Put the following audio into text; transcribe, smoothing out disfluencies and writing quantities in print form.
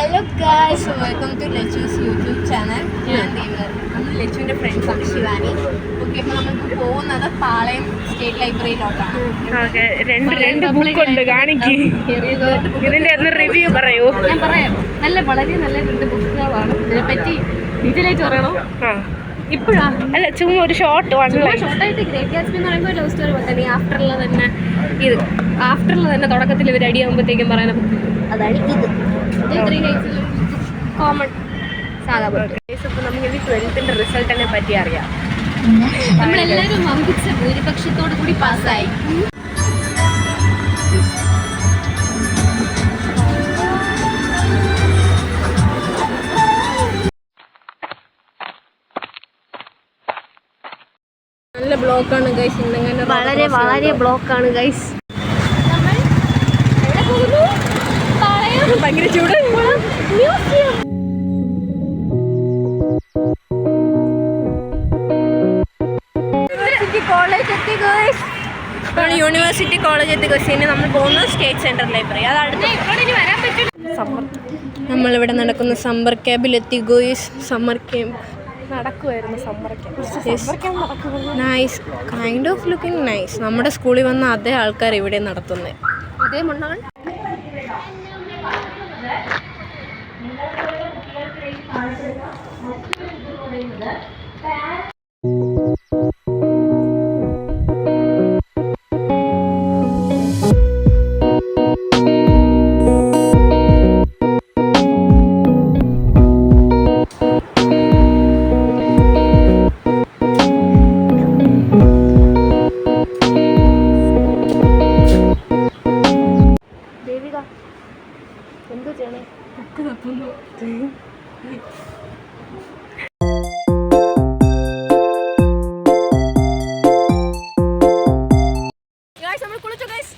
Hello guys, welcome to ലച്ചൂസ് YouTube channel. ഞാൻ ദേവർ. നമ്മൾ ലച്ചുവിൻ്റെ ഫ്രണ്ട്സാണ് ശിവാനി. ഓക്കെ, അപ്പോൾ നമുക്ക് പോകുന്നത് പാളയം സ്റ്റേറ്റ് ലൈബ്രറിയിലോട്ടാണ്. രണ്ട് ബുക്കുണ്ട്, കാണിക്ക്. ഇതിന്റെ ഒന്ന് റിവ്യൂ പറയൂ. ഞാൻ പറയാം. വളരെ നല്ല 2 ബുക്കുകളാണ്. ഇതിനെപ്പറ്റി ഡീറ്റെയിൽ ആയിട്ട് പറയണോ? അല്ല, ചുമ്മാ ഒരു ഷോർട്ടായിട്ട് ഗ്രേറ്റ് ഗാറ്റ്സ്ബി എന്ന് പറയുമ്പോൾ ലവ് സ്റ്റോറി പോലെ തന്നെ ആഫ്റ്ററിൽ തന്നെ തുടക്കത്തിൽ ഇവർ അടിയാകുമ്പോഴത്തേക്കും പറയുന്ന ബുക്ക് അതാണ് ഇത്. കോമൺ സാധാ ബുക്ക്. അപ്പോൾ നമുക്ക് 12th റിസൾട്ടിനെ പറ്റി അറിയാം. നമ്മളെല്ലാവരും വമ്പിച്ച ഭൂരിപക്ഷത്തോടു കൂടി പാസ്സായി. നല്ല ബ്ലോക്കാണ് ഗൈസ്. വളരെ ബ്ലോക്കാണ് ഗൈസ്. ഭയങ്കര ചൂട്. യൂണിവേഴ്സിറ്റി കോളേജ് എത്തി ഗൈസ്. ഇനി നമ്മൾ പോകുന്നത് സ്റ്റേറ്റ് സെൻട്രൽ ലൈബ്രറി. നമ്മളിവിടെ നടക്കുന്ന സമ്മർ ക്യാമ്പിലെത്തി ഗോയ്സ്. സമ്മർ ക്യാമ്പ് നടക്കുമായിരുന്നു. Nice, kind of looking nice. നമ്മുടെ സ്കൂളിൽ വന്ന അതേ ആൾക്കാർ ഇവിടെ നടത്തുന്നത്. അതേ മണ്ണാണ്. എന്തോ ചെയ്യണേ? ബുക്ക് തപ്പുന്നു. നമ്മൾ കുളിച്ചു ഗൈസ്.